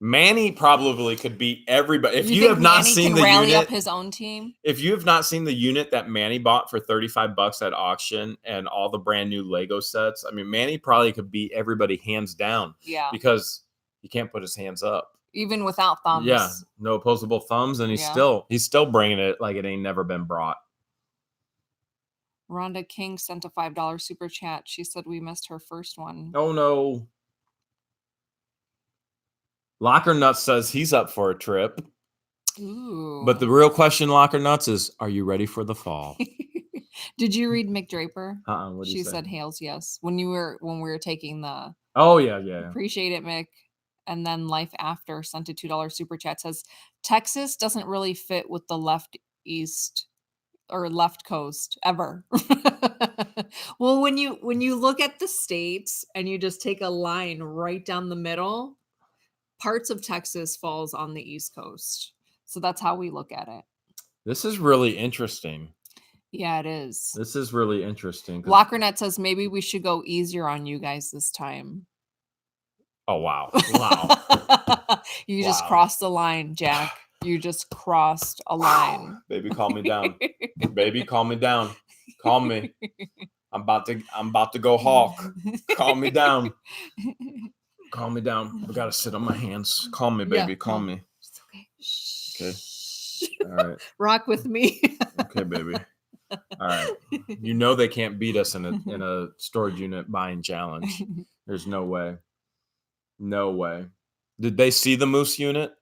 Manny probably could beat everybody. If you think have not Manny seen can the rally unit, up his own team? if you have not seen the unit that Manny bought for $35 at auction and all the brand new Lego sets, I mean, Manny probably could beat everybody hands down. Yeah. Because he can't put his hands up. Even without thumbs. Yeah, no opposable thumbs, and he's still bringing it like it ain't never been brought. Rhonda King sent a $5 super chat. She said we missed her first one. Oh no. Locker Nuts says he's up for a trip. Ooh. But the real question, Locker Nuts, is are you ready for the fall? Did you read Mick Draper? What did she you say? said Hales, yes. When we were taking the yeah. Appreciate it, Mick. And then Life After sent a $2 super chat, says Texas doesn't really fit with the left coast ever. Well, when you look at the states and you just take a line right down the middle, parts of Texas falls on the East Coast. So that's how we look at it. This is really interesting. Yeah, it is. This is really interesting. Lockernet says maybe we should go easier on you guys this time. Oh, wow. Wow. You just crossed the line, Jack. You just crossed a line. Baby, calm me down. Baby, calm me down. Calm me. I'm about to go hawk. Calm me down. Calm me down. I gotta sit on my hands. Calm me, baby. Calm me. It's okay. Okay. All right. Rock with me. Okay, baby. All right. You know they can't beat us in a storage unit buying challenge. There's no way. No way. Did they see the Moose unit?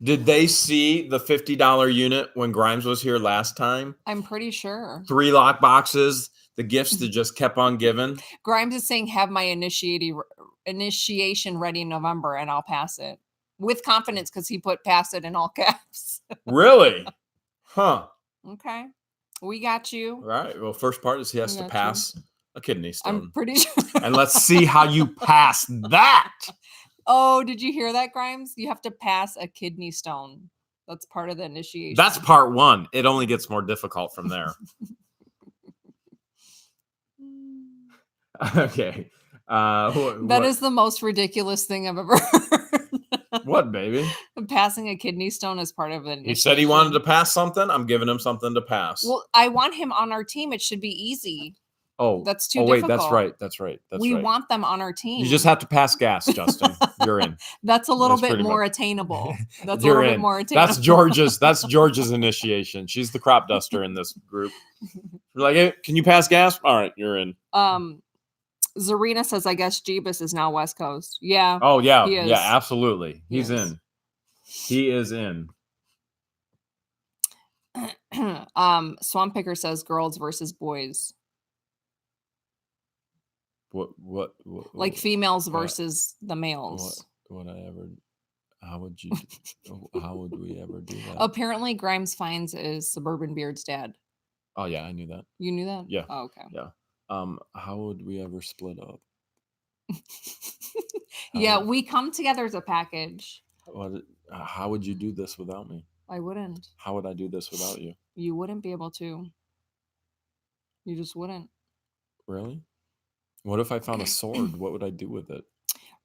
Did they see the $50 unit when Grimes was here last time? I'm pretty sure. 3 lock boxes, the gifts that just kept on giving. Grimes is saying, have my initiation ready in November and I'll pass it. With confidence, because he put pass it in all caps. Really? Huh. Okay. We got you. All right. Well, first part is he has to pass a kidney stone. I'm pretty sure. And let's see how you pass that. Oh, did you hear that, Grimes? You have to pass a kidney stone. That's part of the initiation. That's part 1. It only gets more difficult from there. Okay. That is the most ridiculous thing I've ever heard. What, baby? Passing a kidney stone is part of it. He said he wanted to pass something. I'm giving him something to pass. Well, I want him on our team. It should be easy. Oh, that's too difficult. Wait, that's right. We want them on our team. You just have to pass gas, Justin. You're in. That's a little bit more attainable. That's a little bit more attainable. That's George's initiation. She's the crop duster in this group. We're like, hey, can you pass gas? All right, you're in. Zarina says, I guess Jeebus is now West Coast. Yeah. Oh, yeah. He is. Yeah, absolutely. He's in. He is in. Swamp Picker says girls versus boys. What like females versus the males. How would we ever do that? Apparently Grimes Fines is Suburban Beard's dad. Oh yeah, I knew that. You knew that? Yeah. Oh, okay. Yeah. How would we ever split up? Yeah, we come together as a package. How would you do this without me? I wouldn't. How would I do this without you? You wouldn't be able to. You just wouldn't. Really? What if I found a sword? What would I do with it?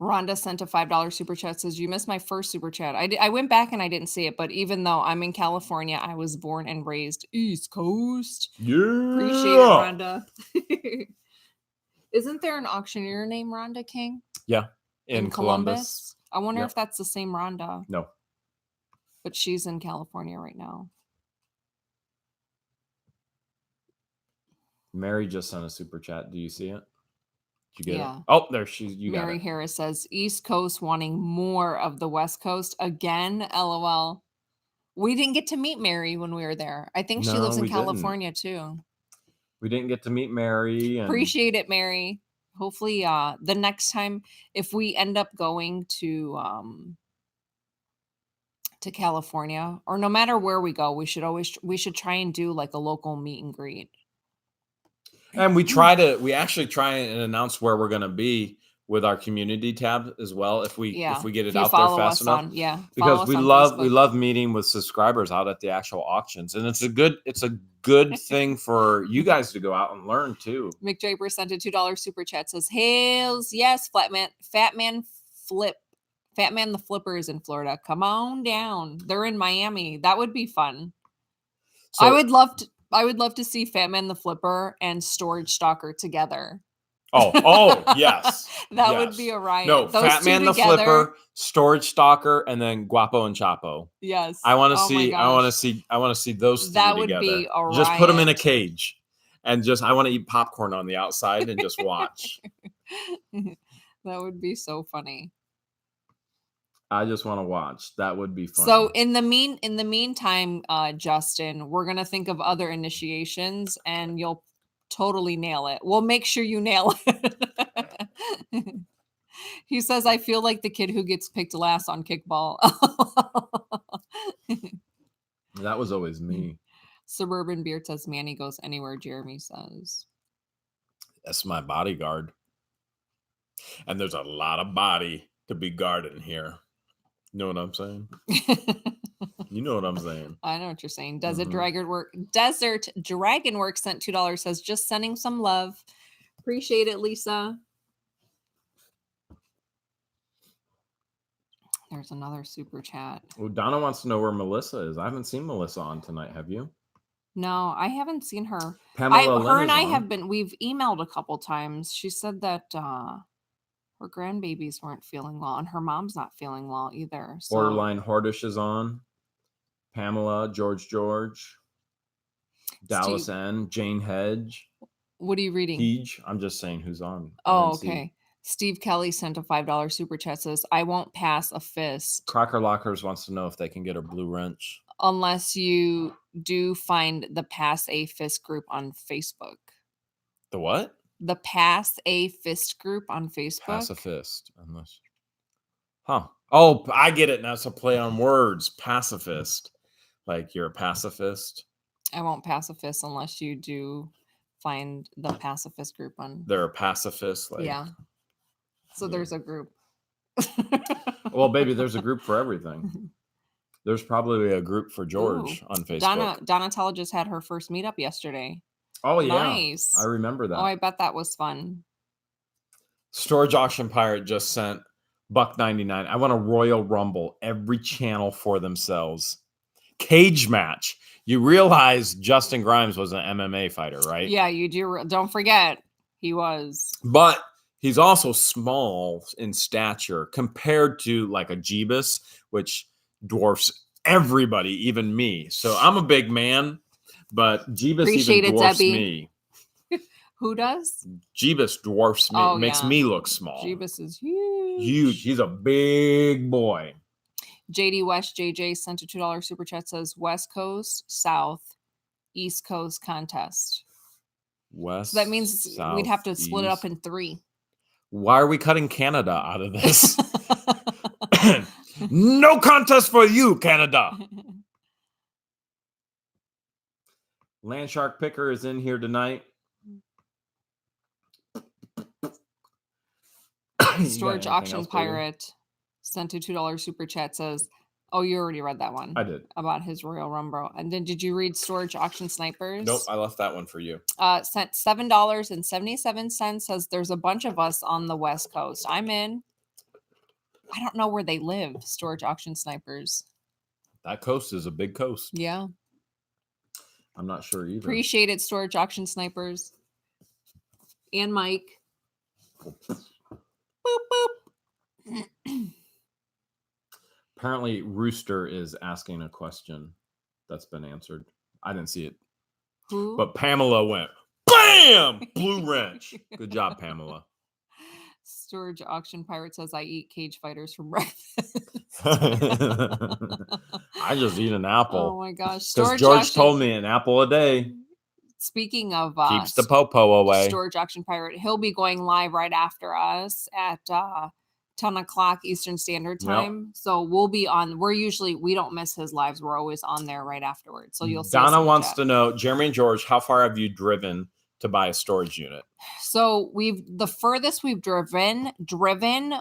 Rhonda sent a $5 super chat, says, you missed my first super chat. I went back and I didn't see it, but even though I'm in California, I was born and raised East Coast. Yeah. Appreciate it, Rhonda. Isn't there an auctioneer named Rhonda King? Yeah. In Columbus. I wonder if that's the same Rhonda. No. But she's in California right now. Mary just sent a super chat. Do you see it? Did you get it? Oh, there you got it. Mary Harris says, East Coast wanting more of the West Coast. Again, LOL. We didn't get to meet Mary when we were there. I think she lives in California too. We didn't get to meet Mary. Appreciate it, Mary. Hopefully the next time, if we end up going to California, or no matter where we go, we should try and do like a local meet and greet. And we actually try and announce where we're going to be with our community tab as well. If we get it out there fast enough. Because we love meeting with subscribers out at the actual auctions. And it's a good thing for you guys to go out and learn too. Mick Draper sent a $2 super chat, says, Hales, yes, Fat Man Fat Man the Flipper is in Florida. Come on down. They're in Miami. That would be fun. So, I would love to see Fat Man the Flipper and Storage Stalker together. Yes. That would be a riot. No, Those Fat two Man the together. Flipper, Storage Stalker, and then Guapo and Chapo. Yes. I want to Oh my see. gosh. I want to see those three That would together. be a Just put them in a riot. cage, and I want to eat popcorn on the outside and just watch. That would be so funny. I just want to watch. That would be fun. So in the meantime, Justin, we're gonna think of other initiations, and you'll totally nail it. We'll make sure you nail it. He says, "I feel like the kid who gets picked last on kickball." That was always me. Suburban Beard says, "Manny goes anywhere." Jeremy says, "That's my bodyguard," and there's a lot of body to be guarding here. You know what I'm saying? You know what I'm saying. I know what you're saying. Desert Dragon Work sent $2. Says, "Just sending some love. Appreciate it, Lisa." There's another super chat. Well, Donna wants to know where Melissa is. I haven't seen Melissa on tonight. Have you? No, I haven't seen her. Pamela her and I on. have been. We've emailed a couple times. She said that her grandbabies weren't feeling well, and her mom's not feeling well either. So. Borderline Hordish is on. Pamela, George, Dallas Steve, N, Jane Hedge. What are you reading? Hedge. I'm just saying who's on. Oh, okay. Steve Kelly sent a $5 super chat. Says, "I won't pass a fist." Crocker Lockers wants to know if they can get her blue wrench. Unless you do find the Pass a Fist group on Facebook. The what? The Pass a Fist group on Facebook. Pass a fist. Unless. Huh. Oh, I get it now. It's a play on words. Pacifist. Like you're a pacifist. I won't pass a fist unless you do find the pacifist group on. They're a pacifist. Like, yeah. So there's a group. Well, baby, there's a group for everything. There's probably a group for George on Facebook. Donatella just had her first meetup yesterday. Oh, yeah. Nice. I remember that. Oh, I bet that was fun. Storage Auction Pirate just sent $1.99. I want a Royal Rumble. Every channel for themselves. Cage match. You realize Justin Grimes was an MMA fighter, right? Yeah, you do. Don't forget, he was. But he's also small in stature compared to like a Jeebus, which dwarfs everybody, even me. So I'm a big man, but Jeebus even dwarfs me. Who does? Jeebus dwarfs me, makes me look small. Jeebus is huge. Huge. He's a big boy. JD West JJ sent a $2 super chat. Says West Coast, South, East Coast contest. West. So that means South, we'd have to split it East. up in 3. Why are we cutting Canada out of this? No contest for you, Canada. Landshark Picker is in here tonight. Storage Auction Pirate sent a $2 super chat. Says, "Oh, you already read that one." I did. About his Royal Rumble. And then did you read Storage Auction Snipers? Nope, I left that one for you. Sent $7.77. Says, "There's a bunch of us on the West Coast. I'm in." I don't know where they live. Storage Auction Snipers. That coast is a big coast. Yeah. I'm not sure either. Appreciate it, Storage Auction Snipers. And Mike. Boop, boop. Apparently, Wooster is asking a question that's been answered. I didn't see it. Who? But Pamela went, BAM! Blue wrench. Good job, Pamela. Storage Auction Pirate says, "I eat cage fighters for breakfast." I just eat an apple. Oh my gosh. Because George told me an apple a day. Speaking of keeps the popo away. Storage Auction Pirate, he'll be going live right after us at 10 o'clock Eastern Standard Time. Yep. So we'll be on. We don't miss his lives. We're always on there right afterwards. So you'll see. Donna wants to know, Jeremy and George, how far have you driven to buy a storage unit? So the furthest we've driven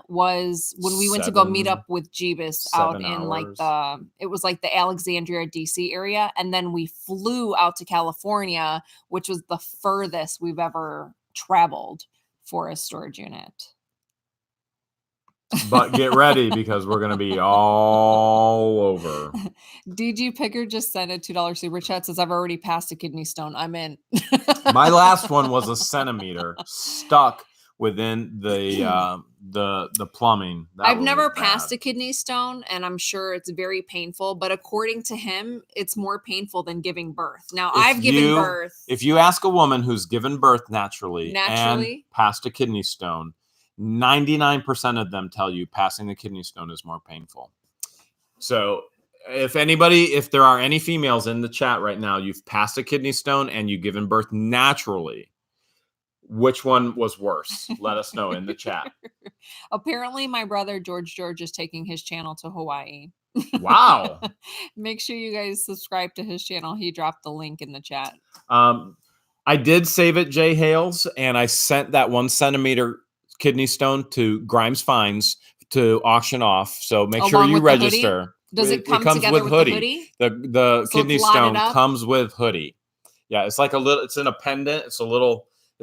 was when we went to go meet up with Jeebus out in it was like the Alexandria, DC area. And then we flew out to California, which was the furthest we've ever traveled for a storage unit. But get ready because we're going to be all over. DG Picker just sent a $2 super chat. Says, I've already passed a kidney stone. I'm in. My last one was a centimeter stuck within the plumbing. I've never passed a kidney stone, and I'm sure it's very painful. But according to him, it's more painful than giving birth. Now, I've given birth. If you ask a woman who's given birth naturally and passed a kidney stone, 99% of them tell you passing the kidney stone is more painful. So if there are any females in the chat right now, you've passed a kidney stone and you've given birth naturally, which one was worse? Let us know in the chat. Apparently, my brother George is taking his channel to Hawaii. Wow. Make sure you guys subscribe to his channel. He dropped the link in the chat. I did save it, Jay Hales, and I sent that 1 centimeter kidney stone to Grimes Finds to auction off. So make sure you register. Does it come together with the hoodie? The kidney stone comes with hoodie. Yeah, it's like it's in a pendant. It's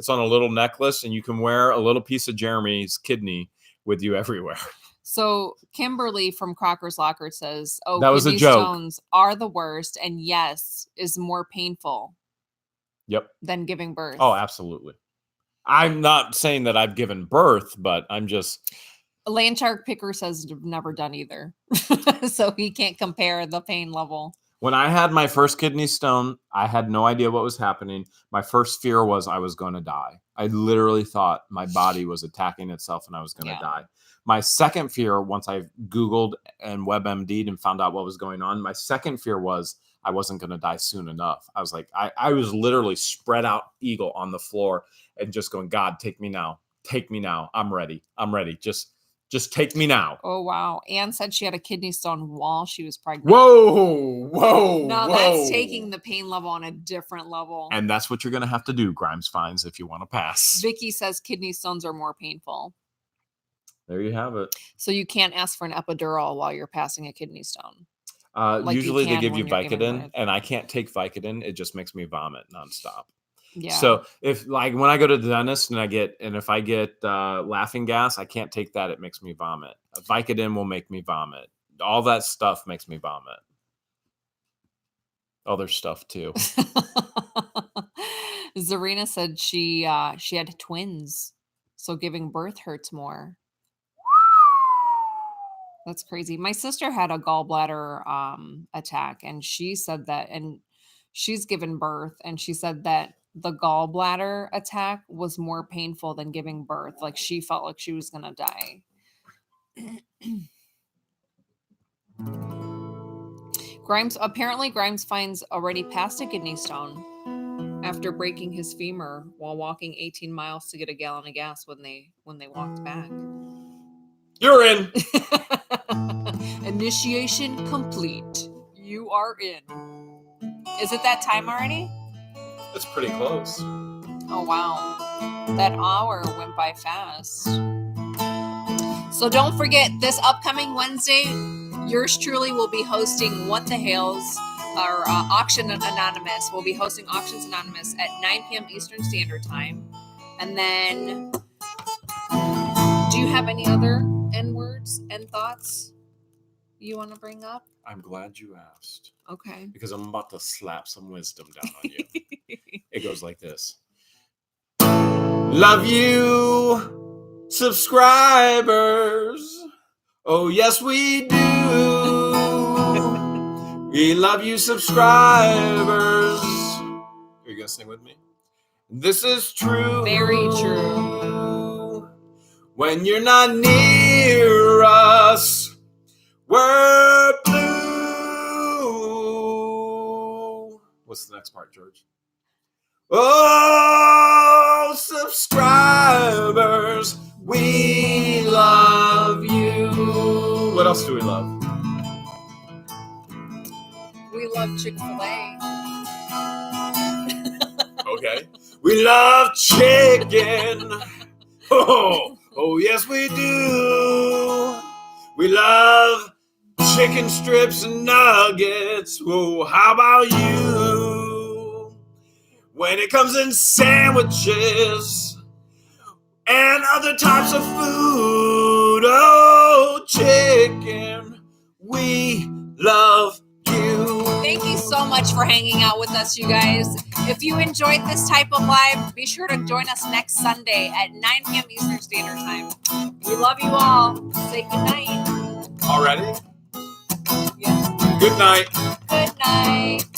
on a little necklace, and you can wear a little piece of Jeremy's kidney with you everywhere. So Kimberly from Crocker's Locker says, "Oh, that was a joke. Stones are the worst, and yes, is more painful. Yep. Than giving birth. Oh, absolutely. I'm not saying that I've given birth, but I'm just." Landshark Picker says never done either. So he can't compare the pain level. When I had my first kidney stone, I had no idea what was happening. My first fear was I was going to die. I literally thought my body was attacking itself and I was going to die. My second fear, once I Googled and WebMD'd and found out what was going on, my second fear was I wasn't going to die soon enough. I was like, I was literally spread out eagle on the floor and just going, God, take me now. Take me now. I'm ready. I'm ready. Just take me now. Oh, wow. Anne said she had a kidney stone while she was pregnant. Whoa. No, that's taking the pain level on a different level. And that's what you're going to have to do, Grimes Finds, if you want to pass. Vicky says kidney stones are more painful. There you have it. So you can't ask for an epidural while you're passing a kidney stone. Usually they give you Vicodin, and I can't take Vicodin. It just makes me vomit nonstop. Yeah. So if when I go to the dentist and if I get laughing gas, I can't take that. It makes me vomit. Vicodin will make me vomit. All that stuff makes me vomit. Other stuff too. Zarina said she had twins, so giving birth hurts more. That's crazy. My sister had a gallbladder attack, and she said that, and she's given birth, and she said that the gallbladder attack was more painful than giving birth. Like she felt like she was going to die. Grimes finds already passed a kidney stone after breaking his femur while walking 18 miles to get a gallon of gas when they walked back. You're in. Initiation complete. You are in. Is it that time already? It's pretty close. Oh, wow. That hour went by fast. So don't forget, this upcoming Wednesday, yours truly will be hosting What the Hales, our Auction Anonymous. We'll be hosting Auctions Anonymous at 9 p.m. Eastern Standard Time. And then, do you have any other end words and thoughts you want to bring up? I'm glad you asked. Okay. Because I'm about to slap some wisdom down on you. It goes like this. Love you, subscribers. Oh, yes, we do. We love you, subscribers. Are you going to sing with me? This is true. Very true. When you're not near us, we're blue. What's the next part, George? Oh, subscribers, we love you. What else do we love? We love Chick-fil-A. Okay. We love chicken. Oh, yes, we do. We love chicken strips and nuggets. Whoa, how about you? When it comes in sandwiches and other types of food. Pluto chicken, we love you. Thank you so much for hanging out with us, you guys. If you enjoyed this type of live, be sure to join us next Sunday at 9 p.m. Eastern Standard Time. We love you all. Say good night. Already? Yes. Good night. Good night.